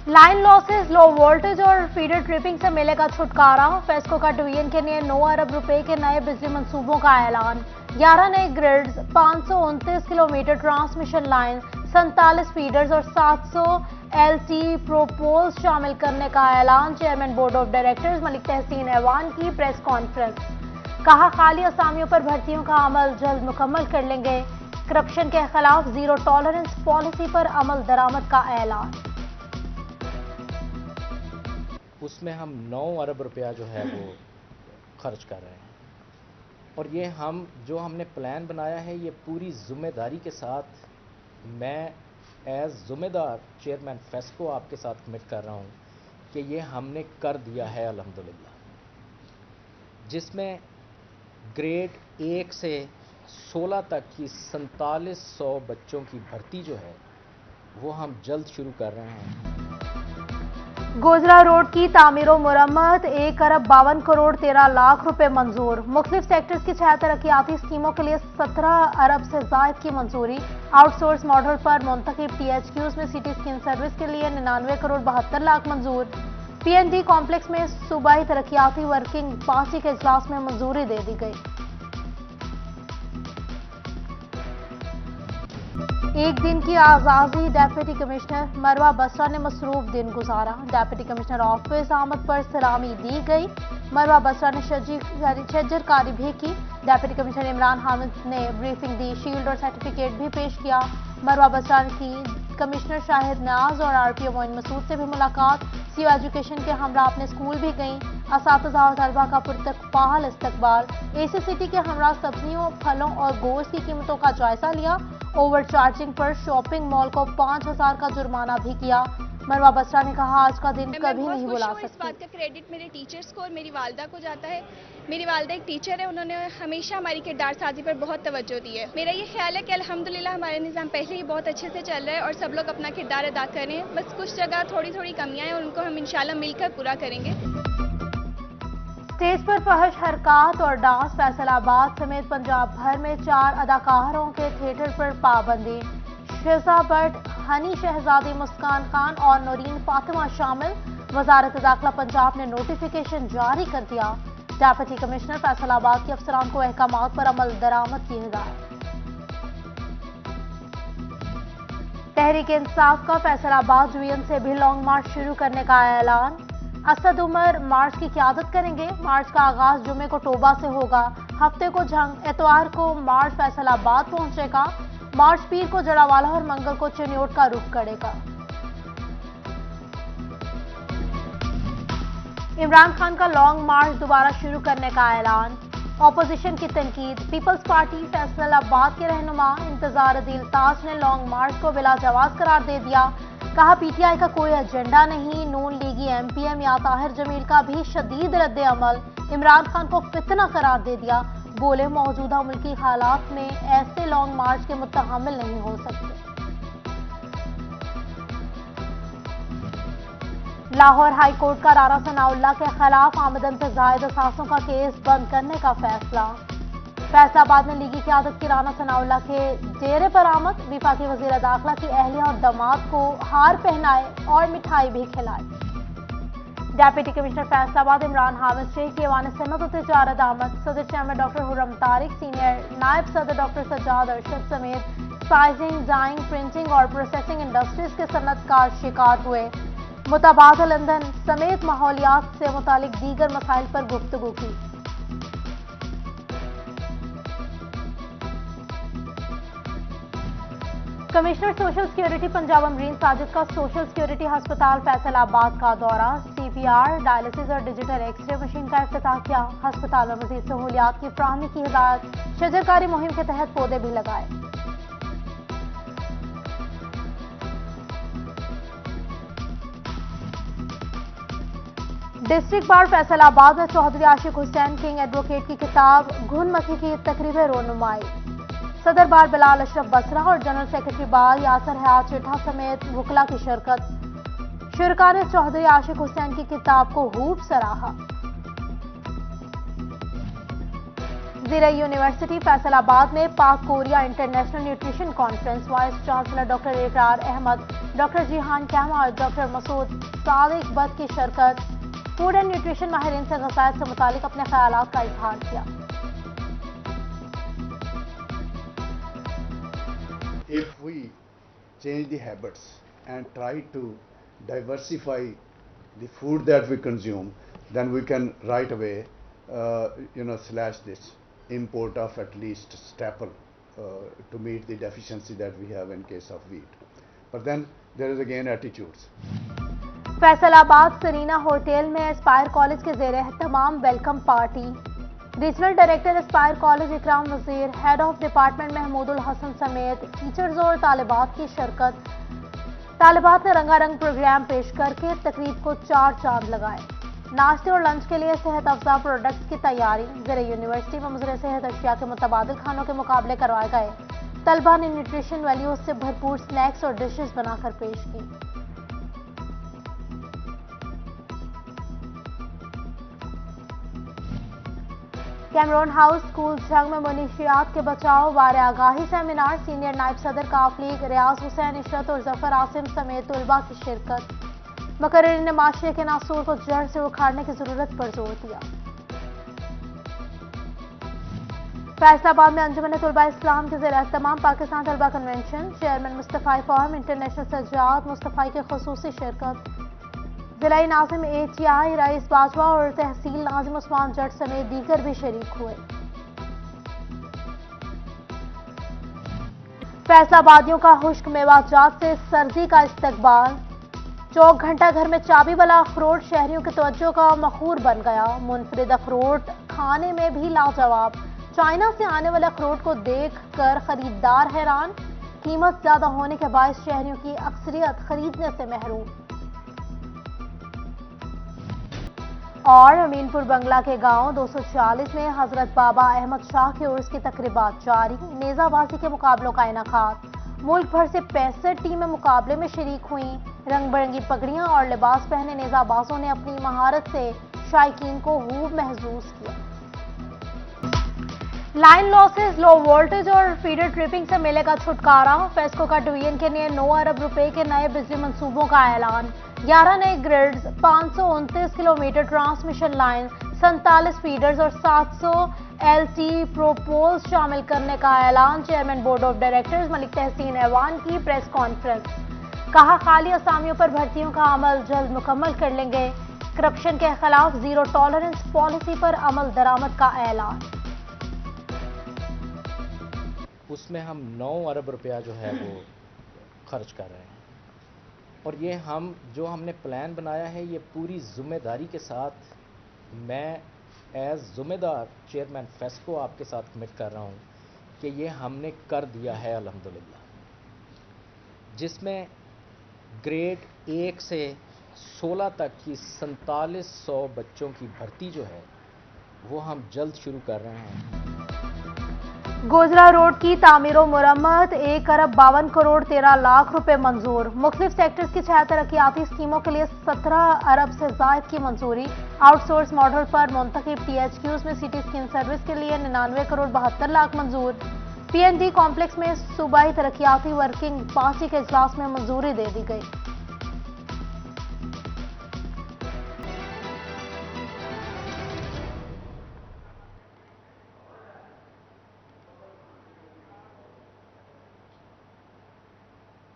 Line losses, low voltage और feeder tripping से मिलेगा छुटकारा। फेस्को का डिवीजन के लिए 9 अरब रुपए के नए बिजली मंसूबों का ऐलान। 11 नए grids, 529 kilometre transmission line, 47 feeders और 700 एलटी प्रोपोल्स शामिल करने का ऐलान। Chairman board of directors Malik Tehseen Aiwan की प्रेस कॉन्फ्रेंस। कहा, खाली असामियों पर भर्तियों का अमल जल्द मुकम्मल कर लेंगे। करप्शन के खिलाफ जीरो टॉलरेंस पॉलिसी पर अमल दरामद का ऐलान। उसमें हम 9 अरब रुपया जो है वो खर्च कर रहे हैं, और ये हमने प्लान बनाया है, ये पूरी जिम्मेदारी के साथ मैं एज जिम्मेदार चेयरमैन फेस्को आपके साथ कमिट कर रहा हूँ कि ये हमने कर दिया है अल्हम्दुलिल्लाह, जिसमें ग्रेड 1 से 16 तक की 4700 बच्चों की भर्ती जो है वो हम जल्द शुरू कर रहे हैं। गोजरा रोड की तामीर और मुरम्मत 1 अरब 52 करोड़ 13 लाख रुपए मंजूर। मुख्तलिफ सेक्टर्स की 6 तरक्याती स्कीमों के लिए 17 अरब से जायद की मंजूरी। आउटसोर्स मॉडल पर मुंतखब THQs में सिटी स्किन सर्विस के लिए 99 करोड़ 72 लाख मंजूर। PND कॉम्प्लेक्स में सूबाई तरक्याती वर्किंग पार्टी के इजलास में मंजूरी दे दी गई। एक दिन की आजादी, डेप्यूटी कमिश्नर मरवा बसरा ने मसरूफ दिन गुजारा। डेप्यूटी कमिश्नर ऑफिस आमद पर सलामी दी गई। मरवा बसरा ने शजरकारी भी की। डेप्यूटी कमिश्नर इमरान हामिद ने ब्रीफिंग दी, शील्ड और सर्टिफिकेट भी पेश किया। मरवा बसरा की कमिश्नर शाहिद न्याज और RPO मोइन मसूद से भी मुलाकात। सीओ एजुकेशन के हमरा अपने स्कूल भी गईं। असातिज़ा और तलबा का पुरतकपाल इस्तकबाल। AC सिटी के हमरा सब्जियों, फलों और गोश्त की कीमतों का जायजा लिया। ओवर चार्जिंग पर शॉपिंग मॉल को 5000 का जुर्माना भी किया। मरवा बसरा ने कहा, आज का दिन कभी नहीं भुला सकती। इस बात का क्रेडिट मेरे टीचर्स को और मेरी वालदा को जाता है। मेरी वालदा एक टीचर है, उन्होंने हमेशा हमारी किरदार साजी पर बहुत तवज्जो दी है। मेरा ये ख्याल है कि अल्हम्दुलिल्लाह हमारा निज़ाम पहले ही बहुत अच्छे से चल रहा है और सब लोग अपना किरदार अदा कर रहे हैं। बस कुछ जगह थोड़ी थोड़ी कमियां हैं और उनको हम इंशाल्लाह मिलकर पूरा करेंगे। स्टेज पर फहश हरकत और डांस, फैसलाबाद समेत पंजाब भर में 4 अदाकारों के थिएटर पर पाबंदी। शिजा भट्ट, हनी शहजादी, मुस्कान खान और नौरीन फातिमा शामिल। वजारत दाखिला पंजाब ने नोटिफिकेशन जारी कर दिया। डेप्यूटी कमिश्नर फैसलाबाद के अफसरान को अहकामात पर अमल दरामद की हिदायत। तहरीक इंसाफ का फैसलाबाद डिवीजन से भी लॉन्ग मार्च शुरू करने का ऐलान। असद उमर मार्च की क़यादत करेंगे। मार्च का आगाज जुमे को टोबा से होगा। हफ्ते को जंग, एतवार को मार्च फैसलाबाद पहुंचेगा। मार्च पीर को जड़ावाला और मंगल को चिन्योट का रुख करेगा। इमरान खान का लॉन्ग मार्च दोबारा शुरू करने का ऐलान। ऑपोजिशन की तनकीद। पीपल्स पार्टी फैसलाबाद के रहनुमा इंतजार अदील ताज ने लॉन्ग मार्च को बिला जवाज करार दे दिया। कहा, PTI का कोई एजेंडा नहीं। नून लीगी MPM या ताहिर जमील का भी शदीद रद्द अमल। इमरान खान को फितना करार दे दिया। बोले, मौजूदा मुल्की हालात में ऐसे लॉन्ग मार्च के मुतहम्मिल नहीं हो सकते। लाहौर हाई कोर्ट का राना सनाउल्लाह के खिलाफ आमदन से जायद असासों का केस बंद करने का फैसला। फैसलाबाद में लीगी क़यादत की राना सनाउल्लाह के डेरे पर आमद। वफाकी वज़ीर दाखिला की अहलिया और दामाद को हार पहनाए और मिठाई भी खिलाई। डेप्यूटी कमिश्नर फैसलाबाद इमरान हामिद, शेख की ऐवान सनत और तिजारत अहमद, सदर चेयरमैन डॉक्टर हुर्रम तारिक, सीनियर नायब सदर डॉक्टर सज्जाद अरशद समेत साइजिंग, डाइंग, प्रिंटिंग और प्रोसेसिंग इंडस्ट्रीज के सनतकार शिकार हुए। मुतबादल ईंधन समेत माहौलियात से मुतालिक दीगर मसाइल पर गुफ्तगू की। Commissioner social security Punjab Amreen Sajid का सोशल सिक्योरिटी हस्पताल फैसलाबाद का दौरा। CPR, डायलिसिस और डिजिटल एक्सरे मशीन का इफ्तिताह किया। हस्पताल में मजीद सहूलियात की फराहमी की हिदायत। शजरकारी मुहिम के तहत पौधे भी लगाए। डिस्ट्रिक्ट बार फैसलाबाद में चौधरी आशिक हुसैन किंग एडवोकेट की किताब घुन मखी की तकरीब रोनुमाई। सदर बार बिलाल अशरफ बसरा और जनरल सेक्रेटरी बार यासर हयात चिट्ठा समेत वकला की शिरकत। शुरका ने चौधरी आशिक हुसैन की किताब को खूब सराहा। ज़िरा यूनिवर्सिटी फैसलाबाद में पाक Korea international nutrition conference. Vice chancellor doctor इकरार अहमद, ڈاکٹر جیہان کیما اور ڈاکٹر مسعود صادق بٹ کی شرکت فوڈ اینڈ نیوٹریشن ماہرین سے غذائیت سے متعلق اپنے خیالات کا اظہار کیا. If we change the habits and try to diversify the food that we consume, then we can right away, slash this import of at least staple to meet the deficiency that we have in case of wheat. But then there is again attitudes. Faisal آباد Serena hotel میں اسپائر college کے زیر اہتمام welcome party. Regional director Aspire college Ikram Wazir, head of department Mahmood Alhasan سمیت teachers اور طالبات کی شرکت. طالبات نے رنگا رنگ پروگرام پیش کر کے تقریب کو 4 چاند لگائے. ناشتے اور لنچ کے لیے صحت افزا پروڈکٹس کی تیاری. زیر یونیورسٹی میں مضر صحت اشیاء کے متبادل کھانوں کے مقابلے کروائے گئے. طلبہ نے نیوٹریشن ویلیوز سے بھرپور سنیکس اور ڈشز بنا کر پیش کی. کیمرون ہاؤس اسکول جنگ میں منشیات کے بچاؤ بارے آگاہی سیمینار. سینئر نائب صدر کاف لیگ ریاض حسین عشرت اور ظفر عاصم سمیت طلباء کی شرکت. مقررین نے معاشرے کے ناسور کو جڑ سے اکھاڑنے کی ضرورت پر زور دیا. فیصل آباد میں انجمن طلباء اسلام کے زیر اہتمام پاکستان طلباء کنونشن. چیئرمین مصطفی فارم انٹرنیشنل سجاد مصطفی کی خصوصی شرکت. ضلعی ناظم ATI رئیس باجوہ اور تحصیل ناظم عثمان جٹ سمیت دیگر بھی شریک ہوئے. فیصل آبادیوں کا خشک میوہ جات سے سردی کا استقبال. چوک گھنٹہ گھر میں چابی والا اخروٹ شہریوں کی توجہ کا مخور بن گیا. منفرد اخروٹ کھانے میں بھی لاجواب. چائنا سے آنے والے اخروٹ کو دیکھ کر خریدار حیران. قیمت زیادہ ہونے کے باعث شہریوں کی اکثریت خریدنے سے محروم. اور امین پور بنگلہ کے گاؤں 240 میں حضرت بابا احمد شاہ کے عرس کی تقریبات جاری. نیزہ بازی کے مقابلوں کا انعقاد. ملک بھر سے 65 ٹیمیں مقابلے میں شریک ہوئیں. رنگ برنگی پگڑیاں اور لباس پہنے نیزہ بازوں نے اپنی مہارت سے شائقین کو خوب محظوظ کیا. لائن لاسز، لو وولٹیج اور فیڈر ٹرپنگ سے ملے گا چھٹکارا. فیسکو کا ڈویژن کے لیے 9 ارب روپے کے نئے بجلی منصوبوں کا اعلان. 11 نئے grids, 529 kilometre transmission line, 47 feeders اور 700 LT پروپولز شامل کرنے کا اعلان. چیئرمین بورڈ آف ڈائریکٹرز ملک تحسین ایوان کی پریس کانفرنس. کہا خالی اسامیوں پر بھرتیوں کا عمل جلد مکمل کر لیں گے. کرپشن کے خلاف زیرو ٹالرنس پالیسی پر عمل درآمد کا اعلان. اس میں ہم 9 ارب روپیہ جو ہے وہ خرچ کر رہے ہیں. اور یہ ہم نے پلان بنایا ہے، یہ پوری ذمہ داری کے ساتھ میں ایز ذمہ دار چیئرمین فیسکو آپ کے ساتھ کمٹ کر رہا ہوں کہ یہ ہم نے کر دیا ہے الحمدللہ، جس میں گریڈ 1 سے 16 تک کی 4700 بچوں کی بھرتی جو ہے وہ ہم جلد شروع کر رہے ہیں. گوجرا روڈ کی تعمیر و مرمت 1 ارب 52 کروڑ 13 لاکھ روپے منظور. مختلف سیکٹرز کی 6 ترقیاتی اسکیموں کے لیے 17 ارب سے زائد کی منظوری. آؤٹ سورس ماڈل پر منتخب THQs میں CT اسکین سروس کے لیے 99 کروڑ 72 لاکھ منظور. PND کمپلیکس میں صوبائی ترقیاتی ورکنگ پارٹی کے اجلاس میں منظوری دے دی گئی.